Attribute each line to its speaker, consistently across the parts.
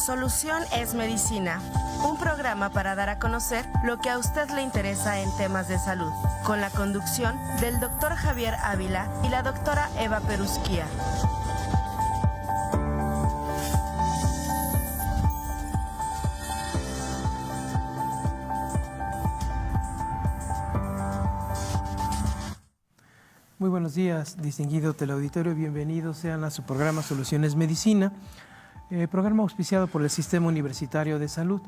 Speaker 1: Solución es Medicina, un programa para dar a conocer lo que a usted le interesa en temas de salud, con la conducción del doctor Javier Ávila y la doctora Eva Perusquía.
Speaker 2: Muy buenos días, distinguido teleauditorio, bienvenidos sean a su programa Soluciones Medicina, programa auspiciado por el Sistema Universitario de Salud.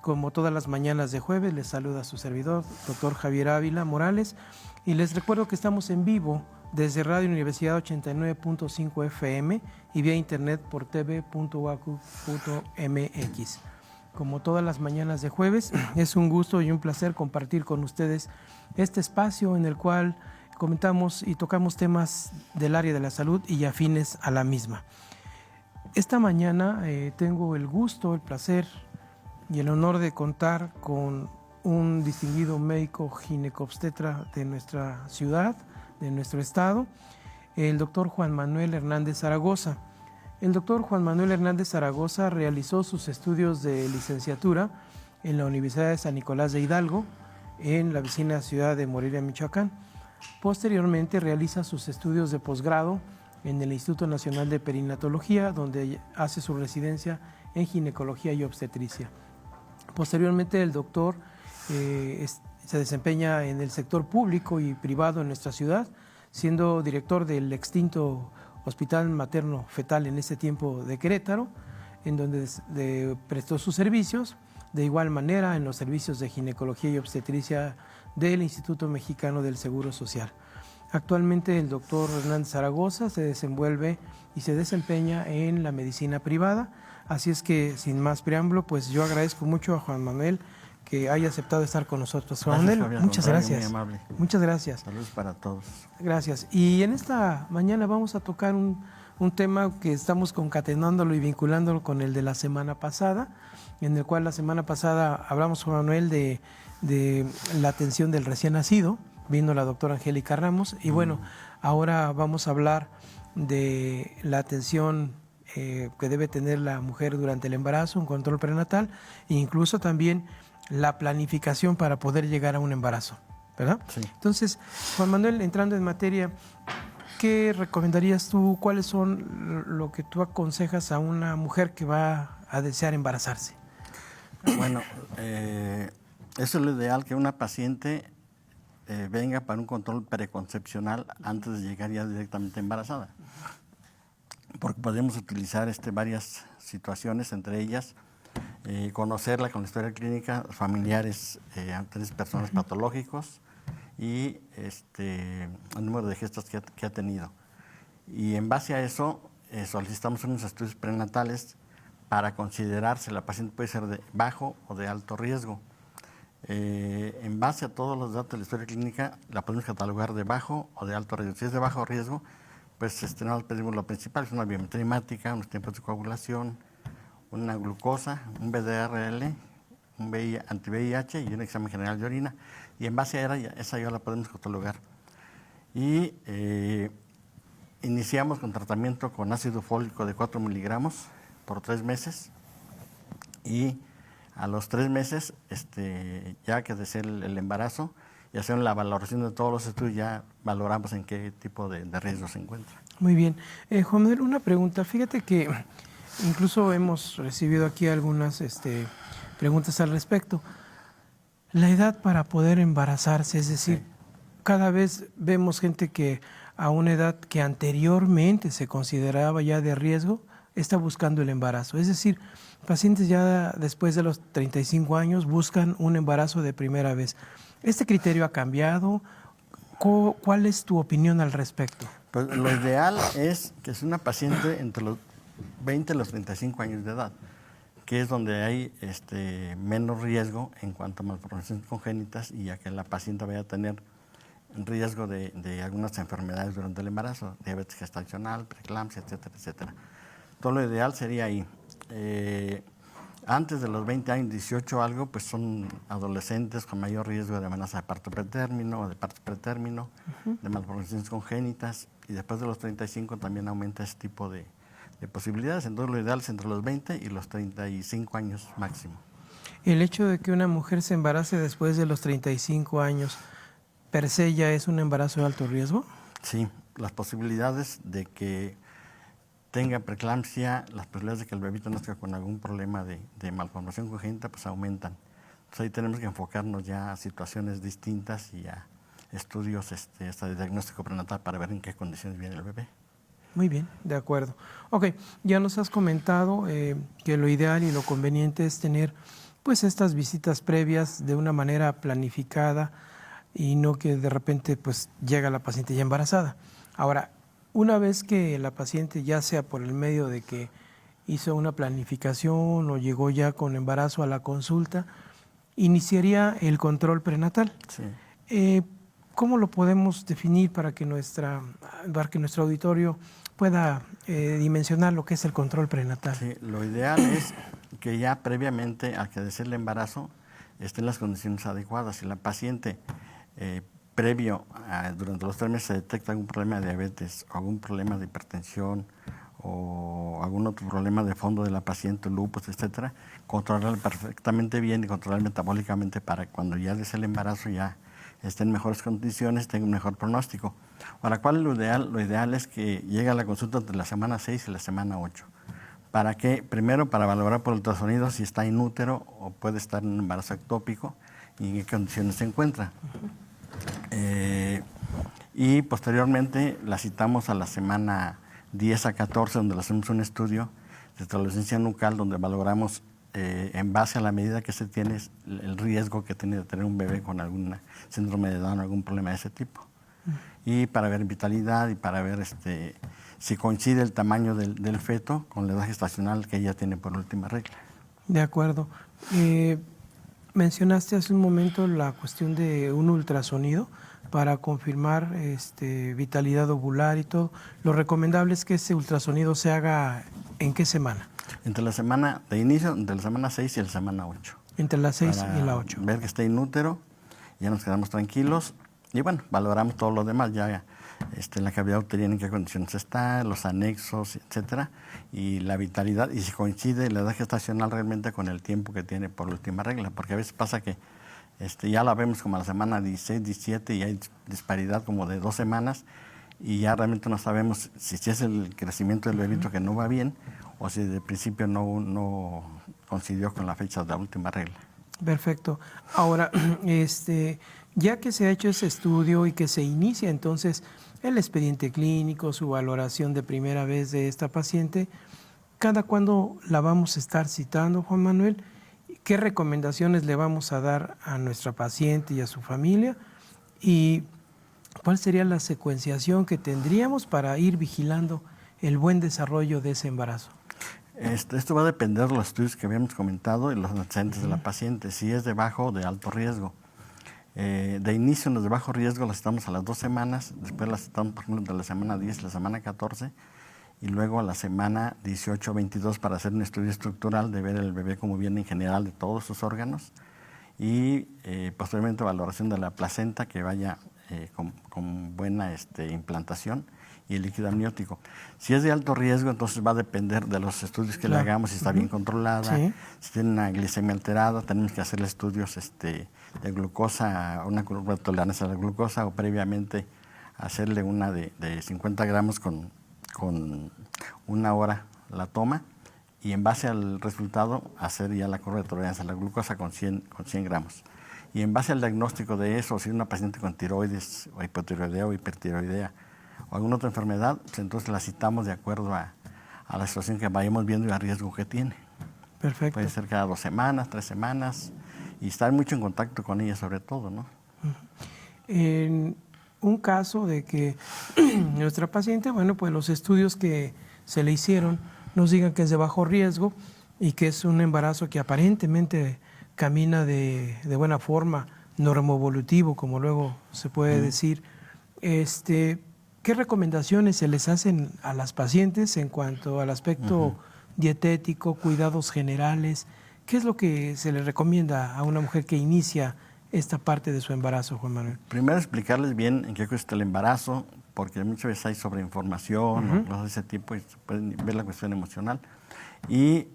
Speaker 2: Como todas las mañanas de jueves, les saluda su servidor, doctor Javier Ávila Morales, y les recuerdo que estamos en vivo desde Radio Universidad 89.5 FM y vía internet por tv.uacu.mx. Como todas las mañanas de jueves, es un gusto y un placer compartir con ustedes este espacio en el cual comentamos y tocamos temas del área de la salud y afines a la misma. Esta mañana tengo el gusto, el placer y el honor de contar con un distinguido médico ginecobstetra de nuestra ciudad, de nuestro estado, el doctor Juan Manuel Hernández Zaragoza. El doctor Juan Manuel Hernández Zaragoza realizó sus estudios de licenciatura en la Universidad de San Nicolás de Hidalgo, en la vecina ciudad de Morelia, Michoacán. Posteriormente realiza sus estudios de posgrado en el Instituto Nacional de Perinatología, donde hace su residencia en ginecología y obstetricia. Posteriormente el doctor se desempeña en el sector público y privado en nuestra ciudad, siendo director del extinto Hospital Materno Fetal en ese tiempo de Querétaro, en donde prestó sus servicios. De igual manera en los servicios de ginecología y obstetricia del Instituto Mexicano del Seguro Social. Actualmente el doctor Hernández Zaragoza se desenvuelve y se desempeña en la medicina privada, así es que sin más preámbulo, pues yo agradezco mucho a Juan Manuel que haya aceptado estar con nosotros. Juan Manuel,
Speaker 3: Fabián,
Speaker 2: muchas gracias.
Speaker 3: Muy amable.
Speaker 2: Muchas gracias.
Speaker 3: Saludos para todos.
Speaker 2: Gracias. Y en esta mañana vamos a tocar un tema que estamos concatenándolo y vinculándolo con el de la semana pasada, en el cual la semana pasada hablamos, Juan Manuel, de la atención del recién nacido. Vino la doctora Angélica Ramos y bueno, ahora vamos a hablar de la atención que debe tener la mujer durante el embarazo, un control prenatal e incluso también la planificación para poder llegar a un embarazo, ¿verdad?
Speaker 3: Sí.
Speaker 2: Entonces, Juan Manuel, entrando en materia, ¿qué recomendarías tú? ¿Cuáles son lo que tú aconsejas a una mujer que va a desear embarazarse?
Speaker 3: Bueno, eso es lo ideal, que una paciente venga para un control preconcepcional antes de llegar ya directamente embarazada. Porque podemos utilizar varias situaciones, entre ellas conocerla con la historia clínica, familiares, anteriores personas patológicos y el número de gestos que ha tenido. Y en base a eso solicitamos unos estudios prenatales para considerar si la paciente puede ser de bajo o de alto riesgo. En base a todos los datos de la historia clínica, la podemos catalogar de bajo o de alto riesgo. Si es de bajo riesgo, pues nada más pedimos lo principal, es una biometría hemática, unos tiempos de coagulación, una glucosa, un VDRL, un anti-VIH y un examen general de orina. Y en base a esa ya la podemos catalogar. Y iniciamos con tratamiento con ácido fólico de 4 miligramos por 3 meses. Y a los 3 meses, ya que desee el embarazo y hacer la valoración de todos los estudios, ya valoramos en qué tipo de riesgo se encuentra.
Speaker 2: Muy bien. Juan Manuel, una pregunta. Fíjate que incluso hemos recibido aquí algunas preguntas al respecto. La edad para poder embarazarse, es decir, sí, cada vez vemos gente que a una edad que anteriormente se consideraba ya de riesgo, está buscando el embarazo. Es decir, pacientes ya después de los 35 años buscan un embarazo de primera vez. ¿Este criterio ha cambiado? ¿Cuál es tu opinión al respecto?
Speaker 3: Pues lo ideal es que sea una paciente entre los 20 y los 35 años de edad, que es donde hay menos riesgo en cuanto a malformaciones congénitas y a que la paciente vaya a tener riesgo de algunas enfermedades durante el embarazo, diabetes gestacional, preeclampsia, etcétera, etcétera. Todo lo ideal sería ahí. Antes de los 20 años, 18 algo, pues son adolescentes con mayor riesgo de amenaza de parto pretérmino o de parto pretérmino, de malformaciones congénitas, y después de los 35 también aumenta ese tipo de de posibilidades. Entonces lo ideal es entre los 20 y los 35 años máximo.
Speaker 2: El hecho de que una mujer se embarace después de los 35 años, ¿per se ya es un embarazo de alto riesgo?
Speaker 3: Sí, las posibilidades de que tenga preeclampsia, las posibilidades de que el bebito nazca con algún problema de malformación congénita, pues aumentan. Entonces ahí tenemos que enfocarnos ya a situaciones distintas y a estudios hasta de diagnóstico prenatal para ver en qué condiciones viene el bebé.
Speaker 2: Muy bien, de acuerdo. Ok, ya nos has comentado que lo ideal y lo conveniente es tener pues estas visitas previas de una manera planificada y no que de repente pues llega la paciente ya embarazada. Ahora, una vez que la paciente, ya sea por el medio de que hizo una planificación o llegó ya con embarazo a la consulta, iniciaría el control prenatal.
Speaker 3: Sí.
Speaker 2: ¿Cómo lo podemos definir para que nuestro auditorio pueda dimensionar lo que es el control prenatal?
Speaker 3: Sí, lo ideal es que ya previamente al que desee el embarazo estén las condiciones adecuadas. Si la paciente durante los 3 meses se detecta algún problema de diabetes, o algún problema de hipertensión o algún otro problema de fondo de la paciente, lupus, etcétera, controlarla perfectamente bien y controlar metabólicamente para cuando ya desee el embarazo ya esté en mejores condiciones, tenga un mejor pronóstico. Ahora, ¿cuál es lo ideal? Lo ideal es que llegue a la consulta entre la semana 6 y la semana 8. ¿Para qué? Primero, para valorar por ultrasonido si está inútero o puede estar en un embarazo ectópico y en qué condiciones se encuentra. Y posteriormente la citamos a la semana 10 a 14, donde le hacemos un estudio de adolescencia nucal, donde valoramos en base a la medida que se tiene el riesgo que tiene de tener un bebé con algún síndrome de Down o algún problema de ese tipo. Y para ver vitalidad y para ver si coincide el tamaño del feto con la edad gestacional que ella tiene por última regla.
Speaker 2: De acuerdo. Mencionaste hace un momento la cuestión de un ultrasonido para confirmar vitalidad ovular y todo. Lo recomendable es que ese ultrasonido se haga ¿en qué semana?
Speaker 3: Entre la semana de inicio, entre la semana 6 y la semana 8.
Speaker 2: Entre la 6 y la 8.
Speaker 3: Ver que está inútero, ya nos quedamos tranquilos y bueno, valoramos todo lo demás, ya la cavidad uterina en qué condiciones está, los anexos, etcétera, y la vitalidad, y si coincide la edad gestacional realmente con el tiempo que tiene por última regla, porque a veces pasa que ya la vemos como a la semana 16, 17 y hay disparidad como de 2 semanas y ya realmente no sabemos si es el crecimiento del bebito que no va bien o si de principio no coincidió con la fecha de la última regla.
Speaker 2: Perfecto. Ahora, ya que se ha hecho ese estudio y que se inicia entonces el expediente clínico, su valoración de primera vez de esta paciente, ¿cada cuándo la vamos a estar citando, Juan Manuel? ¿Qué recomendaciones le vamos a dar a nuestra paciente y a su familia? ¿Y cuál sería la secuenciación que tendríamos para ir vigilando el buen desarrollo de ese embarazo?
Speaker 3: Esto va a depender de los estudios que habíamos comentado y los antecedentes de la paciente, si es de bajo o de alto riesgo. De inicio, en los de bajo riesgo las estamos a las 2 semanas, después las estamos, por ejemplo, de la semana 10 a la semana 14, y luego a la semana 18 o 22 para hacer un estudio estructural de ver el bebé cómo viene en general de todos sus órganos, y posteriormente valoración de la placenta que vaya con buena implantación, y el líquido amniótico. Si es de alto riesgo, entonces va a depender de los estudios que le hagamos, si está bien controlada, si tiene una glicemia alterada, tenemos que hacerle estudios de glucosa, una curva de tolerancia a la glucosa, o previamente hacerle una de 50 gramos con 1 hora la toma, y en base al resultado hacer ya la curva de tolerancia a la glucosa con 100 gramos. Y en base al diagnóstico de eso, si es una paciente con tiroides o hipotiroidea o hipertiroidea o alguna otra enfermedad, pues entonces la citamos de acuerdo a la situación que vayamos viendo y al riesgo que tiene.
Speaker 2: Perfecto.
Speaker 3: Puede ser cada 2 semanas, 3 semanas, y estar mucho en contacto con ella sobre todo, ¿no?
Speaker 2: En un caso de que nuestra paciente, bueno, pues los estudios que se le hicieron nos digan que es de bajo riesgo y que es un embarazo que aparentemente camina de buena forma, normoevolutivo, como luego se puede decir, ¿qué recomendaciones se les hacen a las pacientes en cuanto al aspecto dietético, cuidados generales? ¿Qué es lo que se le recomienda a una mujer que inicia esta parte de su embarazo, Juan Manuel?
Speaker 3: Primero explicarles bien en qué consiste el embarazo, porque muchas veces hay sobreinformación o cosas de ese tipo y se pueden ver la cuestión emocional. Y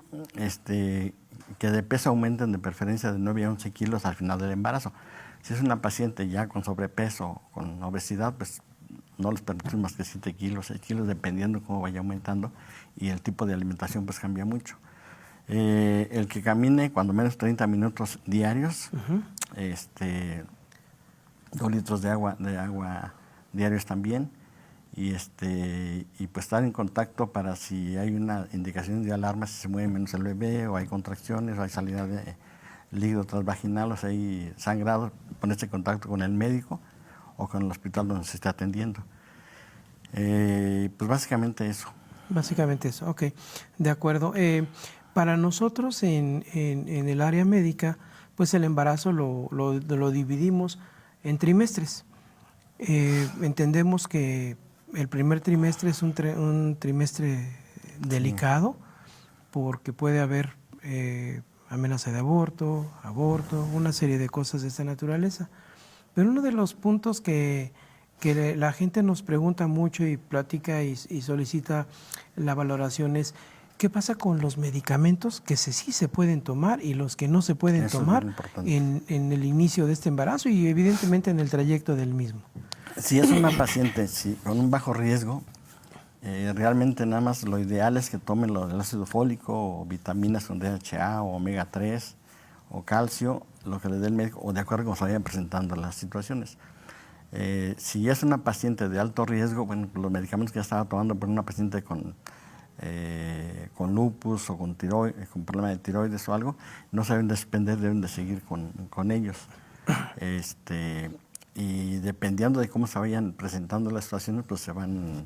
Speaker 3: que de peso aumenten de preferencia de 9 a 11 kilos al final del embarazo. Si es una paciente ya con sobrepeso, con obesidad, pues no les permitimos más que 7 kilos, 6 kilos, dependiendo cómo vaya aumentando, y el tipo de alimentación pues cambia mucho. El que camine cuando menos 30 minutos diarios, 2 litros de agua diarios también, y pues estar en contacto para si hay una indicación de alarma, si se mueve menos el bebé, o hay contracciones, o hay salida de líquido transvaginal, o sea, hay sangrado, ponerse en contacto con el médico o con el hospital donde se esté atendiendo. Pues básicamente eso.
Speaker 2: Básicamente eso, ok, de acuerdo. Para nosotros en el área médica, pues el embarazo lo dividimos en trimestres. Entendemos que el primer trimestre es un trimestre delicado, porque puede haber amenaza de aborto, una serie de cosas de esta naturaleza. Pero uno de los puntos que la gente nos pregunta mucho y platica y solicita la valoración es: ¿qué pasa con los medicamentos que sí se pueden tomar y los que no se pueden tomar en el inicio de este embarazo y evidentemente en el trayecto del mismo?
Speaker 3: Si es una paciente con un bajo riesgo, realmente nada más lo ideal es que tomen el ácido fólico o vitaminas con DHA o omega 3 o calcio, lo que le dé el médico, o de acuerdo con cómo se vayan presentando las situaciones. Si es una paciente de alto riesgo, bueno, los medicamentos que ya estaba tomando por una paciente con lupus o con problema de tiroides o algo, no se deben de suspender, deben de seguir con ellos. Y dependiendo de cómo se vayan presentando las situaciones, pues se van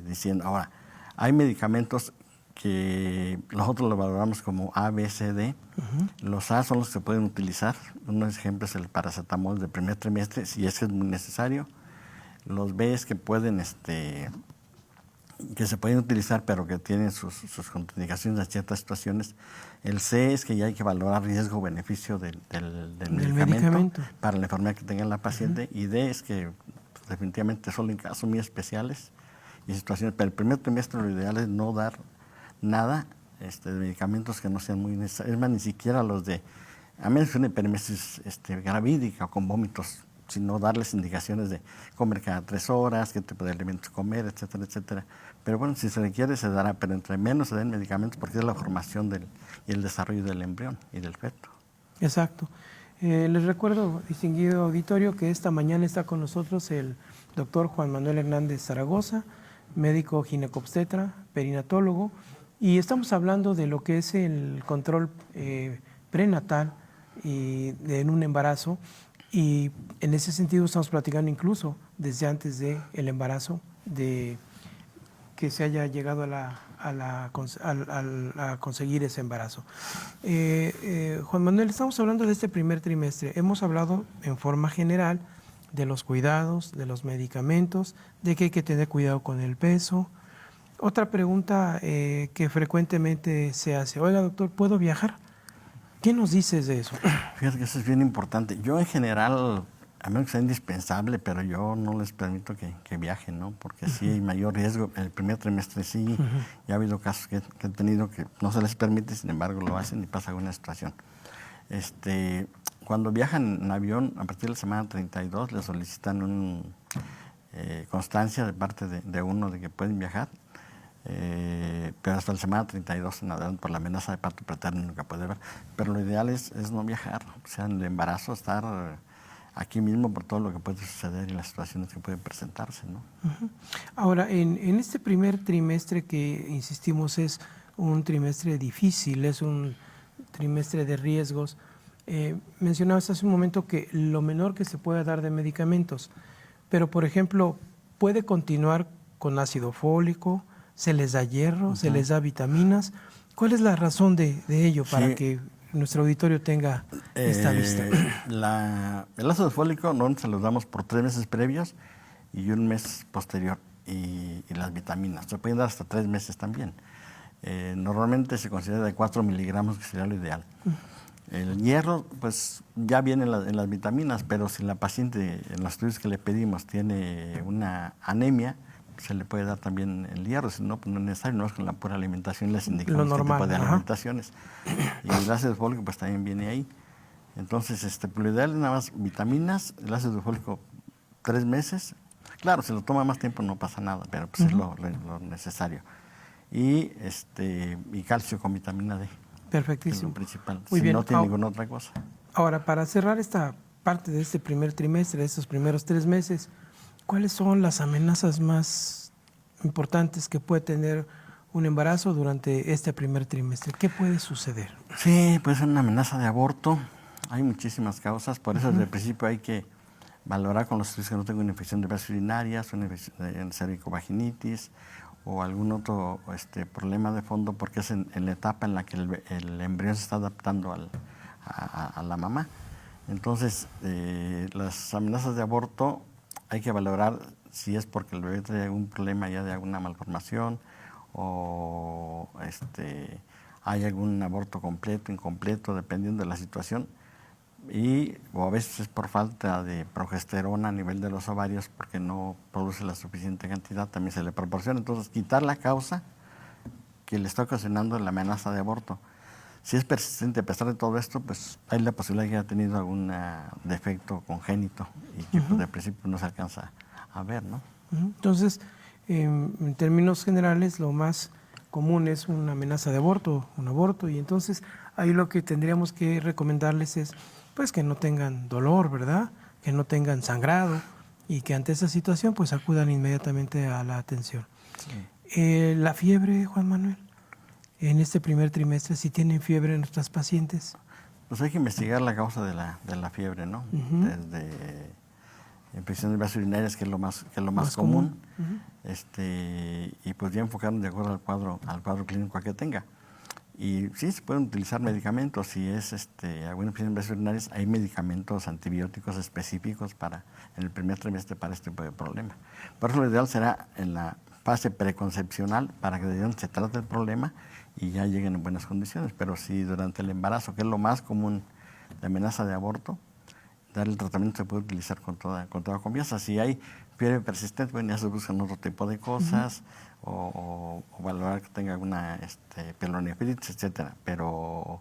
Speaker 3: diciendo. Ahora, hay medicamentos que nosotros los valoramos como A, B, C, D. Los A son los que se pueden utilizar. Un ejemplo es el paracetamol del primer trimestre, si es que es muy necesario. Los B es que pueden, que se pueden utilizar, pero que tienen sus contraindicaciones en ciertas situaciones. El C es que ya hay que valorar riesgo-beneficio del medicamento para la enfermedad que tenga la paciente. Y D es que pues, definitivamente solo en casos muy especiales y situaciones. Pero el primer trimestre lo ideal es no dar nada de medicamentos que no sean muy necesarios. Es más, ni siquiera los a menos que una hiperemesis gravídica o con vómitos, sino darles indicaciones de comer cada 3 horas, qué tipo de alimentos comer, etcétera, etcétera. Pero bueno, si se requiere se dará, pero entre menos se den medicamentos porque es la formación y el desarrollo del embrión y del feto.
Speaker 2: Exacto. Les recuerdo, distinguido auditorio, que esta mañana está con nosotros el doctor Juan Manuel Hernández Zaragoza, médico ginecobstetra, perinatólogo, y estamos hablando de lo que es el control prenatal en un embarazo. Y en ese sentido estamos platicando incluso desde antes del embarazo, de que se haya llegado a conseguir ese embarazo. Juan Manuel, estamos hablando de este primer trimestre. Hemos hablado en forma general de los cuidados, de los medicamentos, de que hay que tener cuidado con el peso. Otra pregunta que frecuentemente se hace: oiga, doctor, ¿puedo viajar? ¿Qué nos dices de eso?
Speaker 3: Fíjate que eso es bien importante. Yo en general, a menos que sea indispensable, pero yo no les permito que viajen, ¿no? Porque sí hay mayor riesgo. En el primer trimestre sí, ya ha habido casos que he tenido que no se les permite, sin embargo lo hacen y pasa alguna situación. Cuando viajan en avión, a partir de la semana 32, les solicitan una constancia de parte de uno de que pueden viajar. Pero hasta la semana 32 en adelante, por la amenaza de parto preterno, nunca puede ver. Pero lo ideal es no viajar, o sea, en el embarazo estar aquí mismo por todo lo que puede suceder y las situaciones que pueden presentarse, ¿no?
Speaker 2: Ahora, en este primer trimestre que, insistimos, es un trimestre difícil, es un trimestre de riesgos. Mencionabas hace un momento que lo menor que se puede dar de medicamentos, pero, por ejemplo, puede continuar con ácido fólico, se les da hierro, se les da vitaminas. ¿Cuál es la razón de ello para que nuestro auditorio tenga esta vista?
Speaker 3: El ácido fólico no se los damos por 3 meses previos y 1 mes posterior, y las vitaminas. Se pueden dar hasta 3 meses también. Normalmente se considera de 4 miligramos, que sería lo ideal. El hierro, pues ya viene en las vitaminas, pero si la paciente en los estudios que le pedimos tiene una anemia, se le puede dar también el hierro, si no, pues no es necesario, no es con la pura alimentación les indicamos
Speaker 2: Lo normal,
Speaker 3: qué tipo de
Speaker 2: ajá.
Speaker 3: alimentaciones. Y el ácido fólico pues también viene ahí. Entonces, pues, lo ideal es nada más vitaminas, el ácido fólico 3 meses. Claro, si lo toma más tiempo no pasa nada, pero pues es lo necesario. Y calcio con vitamina D.
Speaker 2: Perfectísimo.
Speaker 3: Es lo principal.
Speaker 2: Muy
Speaker 3: si
Speaker 2: bien.
Speaker 3: no tiene ninguna otra cosa.
Speaker 2: Ahora, para cerrar esta parte de este primer trimestre, de estos primeros 3 meses, ¿cuáles son las amenazas más importantes que puede tener un embarazo durante este primer trimestre? ¿Qué puede suceder?
Speaker 3: Sí, puede ser una amenaza de aborto. Hay muchísimas causas, por eso desde el principio hay que valorar con los estudios que no tengo una infección de vías urinarias, una infección de cervicovaginitis o algún otro problema de fondo, porque es en la etapa en la que el embrión se está adaptando a la mamá. Entonces, las amenazas de aborto hay que valorar si es porque el bebé trae algún problema ya de alguna malformación o hay algún aborto completo, incompleto, dependiendo de la situación. O a veces es por falta de progesterona a nivel de los ovarios porque no produce la suficiente cantidad, también se le proporciona. Entonces, quitar la causa que le está ocasionando la amenaza de aborto. Si es persistente a pesar de todo esto, pues hay la posibilidad de que haya tenido algún defecto congénito y que pues, de principio no se alcanza a ver, ¿no?
Speaker 2: Entonces, en términos generales, lo más común es una amenaza de aborto, un aborto, y entonces ahí lo que tendríamos que recomendarles es pues que no tengan dolor, ¿verdad? Que no tengan sangrado y que ante esa situación pues acudan inmediatamente a la atención. Sí. La fiebre, Juan Manuel, en este primer trimestre, si tienen fiebre nuestras pacientes.
Speaker 3: Pues hay que investigar la causa de la fiebre, ¿no? Desde infección de vías urinarias, que es lo más común. Y pues ya enfocarnos de acuerdo al cuadro clínico que tenga. Y sí, se pueden utilizar medicamentos. Si es alguna infección de vías urinarias, hay medicamentos antibióticos específicos en el primer trimestre para este tipo de problema. Por eso lo ideal será en la fase preconcepcional para que de donde se trate el problema y ya lleguen en buenas condiciones. Pero si durante el embarazo, que es lo más común de amenaza de aborto, dar el tratamiento se puede utilizar con toda confianza. Si hay fiebre persistente, bueno, ya se buscan otro tipo de cosas o valorar que tenga alguna pielonefritis, etcétera. Pero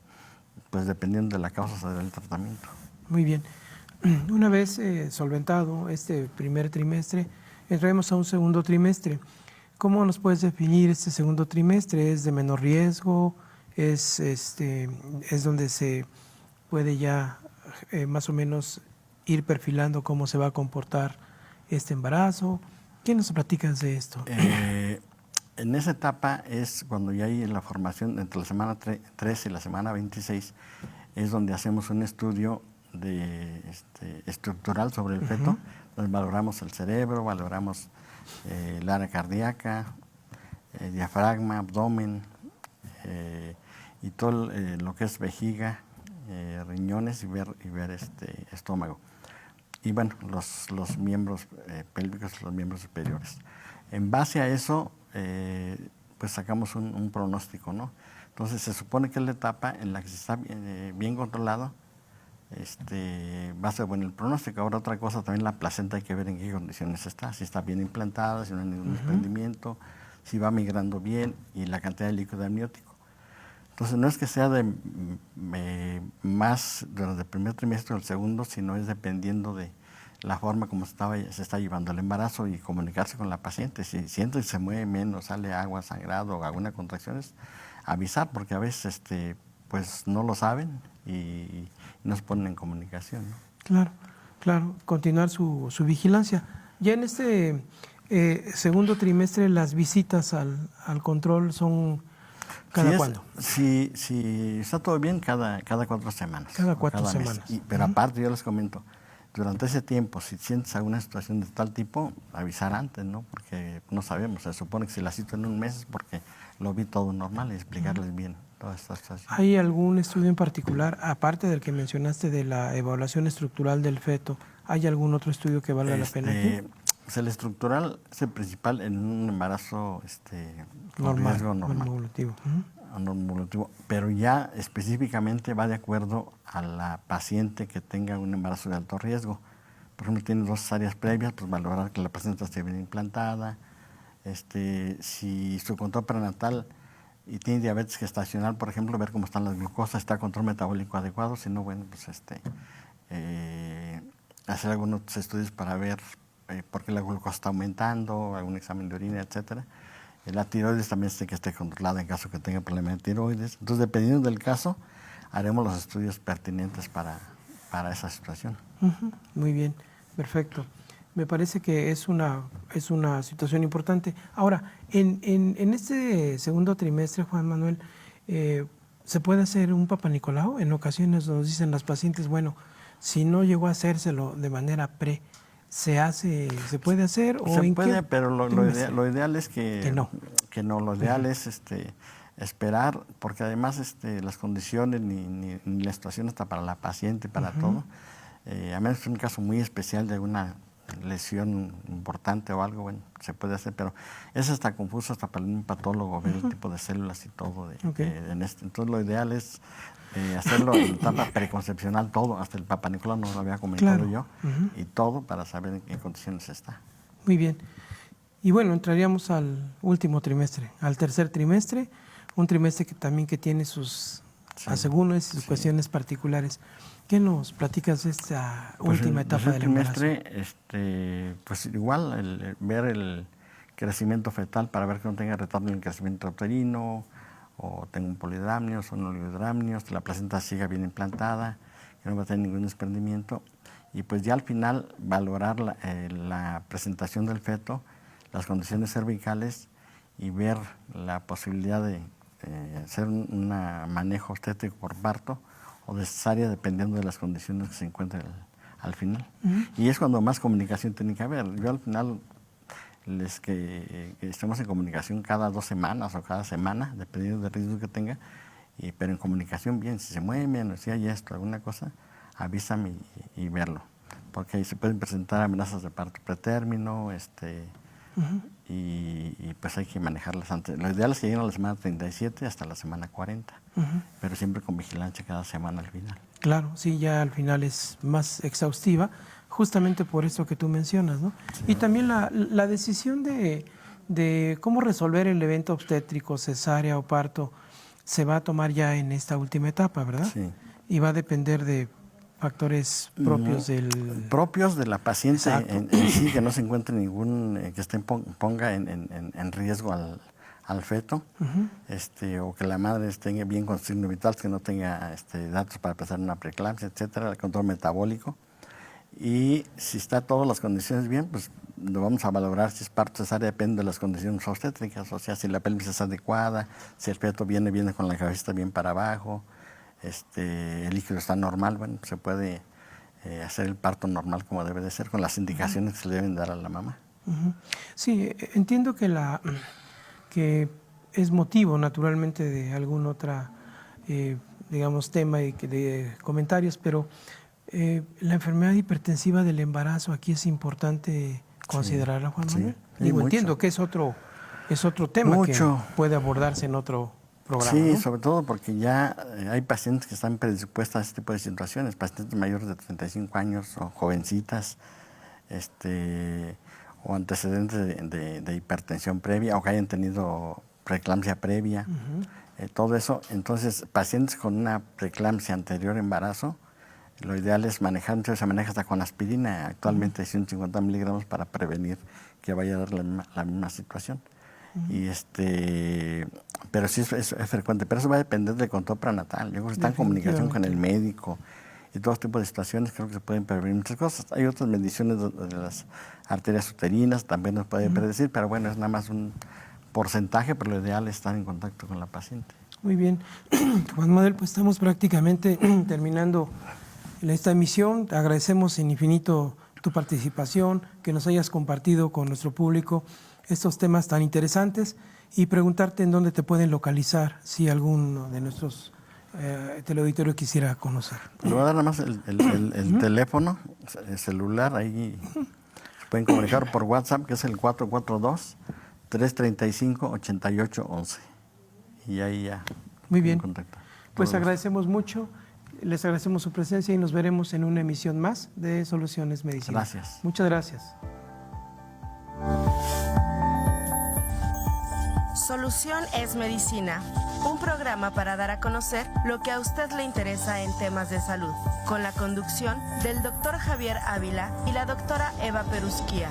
Speaker 3: pues dependiendo de la causa se dará el tratamiento.
Speaker 2: Muy bien. Una vez solventado este primer trimestre, entraremos a un segundo trimestre. ¿Cómo nos puedes definir este segundo trimestre? ¿Es de menor riesgo? ¿Es donde se puede ya más o menos ir perfilando cómo se va a comportar este embarazo? ¿Qué nos platicas de esto?
Speaker 3: En esa etapa es cuando ya hay la formación entre la semana 13 y la semana 26, es donde hacemos un estudio estructural sobre el feto, donde valoramos el cerebro, valoramos el área cardíaca, diafragma, abdomen y todo lo que es vejiga, riñones y ver estómago. Y bueno, los miembros pélvicos, los miembros superiores. En base a eso, pues sacamos un pronóstico, ¿no? Entonces se supone que es la etapa en la que se está bien controlado, va a ser bueno el pronóstico. Ahora otra cosa, también la placenta hay que ver en qué condiciones está, si está bien implantada, si no hay ningún desprendimiento, si va migrando bien y la cantidad de líquido amniótico. Entonces no es que sea de más durante el primer trimestre o el segundo, sino es dependiendo de la forma como se está llevando el embarazo y comunicarse con la paciente. Si siente que se mueve menos, sale agua, sangrado o alguna contracción, avisar, porque a veces pues no lo saben y nos ponen en comunicación, ¿no?
Speaker 2: Claro, continuar su vigilancia. Ya en este segundo trimestre las visitas al control son ¿cada cuándo?
Speaker 3: Si está todo bien, cada 4 semanas.
Speaker 2: Cada 4 semanas.
Speaker 3: Pero aparte, yo les comento, durante ese tiempo, si sientes alguna situación de tal tipo, avisar antes, ¿no? Porque no sabemos, se supone que si la cito en un mes es porque lo vi todo normal y explicarles bien todas estas situaciones.
Speaker 2: ¿Hay algún estudio en particular, aparte del que mencionaste de la evaluación estructural del feto, hay algún otro estudio que valga la pena aquí?
Speaker 3: Pues el estructural es el principal en un embarazo
Speaker 2: normal,
Speaker 3: riesgo normal.
Speaker 2: evolutivo.
Speaker 3: normativo, pero ya específicamente va de acuerdo a la paciente que tenga un embarazo de alto riesgo. Por ejemplo, tiene 2 cesáreas previas, pues valorar que la placenta esté bien implantada. Si su control prenatal y tiene diabetes gestacional, por ejemplo, ver cómo están las glucosas, está control metabólico adecuado, si no, bueno, pues hacer algunos estudios para ver por qué la glucosa está aumentando, algún examen de orina, etcétera. La tiroides también que esté controlada en caso que tenga problema de tiroides. Entonces, dependiendo del caso, haremos los estudios pertinentes para esa situación.
Speaker 2: Muy bien, perfecto. Me parece que es una situación importante. Ahora, en este segundo trimestre, Juan Manuel, ¿se puede hacer un Papa Nicolau? En ocasiones nos dicen las pacientes, bueno, si no llegó a hacérselo de manera ¿se puede hacer? ¿O
Speaker 3: se puede, pero lo ideal es que no. Lo ideal es esperar, porque además las condiciones ni la situación está para la paciente, para todo. A menos que es un caso muy especial de alguna lesión importante o algo, bueno, se puede hacer, pero eso está confuso hasta para un patólogo, ver el tipo de células y todo. Entonces lo ideal es hacerlo en etapa preconcepcional, todo, hasta el Papa Nicolau no lo había comentado yo, y todo para saber en qué condiciones está.
Speaker 2: Muy bien. Y bueno, entraríamos al último trimestre, al tercer trimestre, un trimestre que también tiene sus asegúnes y sus cuestiones particulares. ¿Qué nos platicas de esta última etapa del embarazo?
Speaker 3: Trimestre, pues igual, ver el crecimiento fetal para ver que no tenga retardo en el crecimiento uterino, o tenga un polidramnio, son oligodramnios, que la placenta siga bien implantada, que no va a tener ningún desprendimiento. Y pues ya al final valorar la presentación del feto, las condiciones cervicales y ver la posibilidad de hacer un manejo obstétrico por parto o de cesárea, dependiendo de las condiciones que se encuentren al final. Y es cuando más comunicación tiene que haber. Yo al final que estemos en comunicación cada 2 semanas o cada semana, dependiendo del riesgo que tenga, pero en comunicación bien, si se mueven o si hay esto, alguna cosa, avísame y verlo, porque ahí se pueden presentar amenazas de parto pretérmino, y pues hay que manejarlas antes. Lo ideal es que lleguen a la semana 37 hasta la semana 40, pero siempre con vigilancia cada semana al final.
Speaker 2: Claro, sí, ya al final es más exhaustiva, justamente por esto que tú mencionas, ¿no? Sí. Y también la decisión de cómo resolver el evento obstétrico, cesárea o parto, se va a tomar ya en esta última etapa, ¿verdad?
Speaker 3: Sí.
Speaker 2: Y va a depender de factores propios
Speaker 3: propios de la paciente en sí, que no se encuentre ningún que ponga en riesgo al feto, o que la madre esté bien con signos vitales, que no tenga datos para empezar una preeclampsia, etcétera, el control metabólico. Y si está todas las condiciones bien, pues lo vamos a valorar si es parto cesárea, depende de las condiciones obstétricas, o sea, si la pelvis es adecuada, si el feto viene con la cabeza bien para abajo, el líquido está normal, bueno, se puede hacer el parto normal como debe de ser, con las indicaciones que se le deben dar a la mamá.
Speaker 2: Sí, entiendo que es motivo naturalmente de algún otra, digamos, tema de comentarios, pero la enfermedad hipertensiva del embarazo aquí es importante considerarla, Juan Manuel.
Speaker 3: Sí,
Speaker 2: digo, entiendo que es otro tema que puede abordarse en otro programa.
Speaker 3: Sí,
Speaker 2: ¿no?
Speaker 3: sobre todo porque ya hay pacientes que están predispuestas a este tipo de situaciones, pacientes mayores de 35 años o jovencitas, o antecedentes de hipertensión previa o que hayan tenido preeclampsia previa, todo eso. Entonces, pacientes con una preeclampsia anterior embarazo, lo ideal es manejar, entonces se maneja hasta con aspirina, actualmente 150 miligramos para prevenir que vaya a dar la misma situación. Y pero sí es frecuente, pero eso va a depender del control prenatal. Yo creo que está en comunicación con el médico y todo tipo de situaciones, creo que se pueden prevenir muchas cosas. Hay otras mediciones de las arterias uterinas, también nos puede predecir, pero bueno, es nada más un porcentaje, pero lo ideal es estar en contacto con la paciente.
Speaker 2: Muy bien. Juan Manuel, pues estamos prácticamente terminando esta emisión. Te agradecemos en infinito tu participación, que nos hayas compartido con nuestro público estos temas tan interesantes y preguntarte en dónde te pueden localizar si alguno de nuestros teleauditorio quisiera conocer.
Speaker 3: Le voy a dar nada más el teléfono, el celular, ahí se pueden comunicar por WhatsApp, que es el 442-335-8811. y ahí ya.
Speaker 2: Muy bien.
Speaker 3: en contacto.
Speaker 2: Pues
Speaker 3: Todo
Speaker 2: agradecemos mucho, les agradecemos su presencia y nos veremos en una emisión más de Soluciones Medicina.
Speaker 3: Gracias.
Speaker 2: Muchas gracias.
Speaker 1: Solución es Medicina, un programa para dar a conocer lo que a usted le interesa en temas de salud, con la conducción del doctor Javier Ávila y la doctora Eva Perusquía.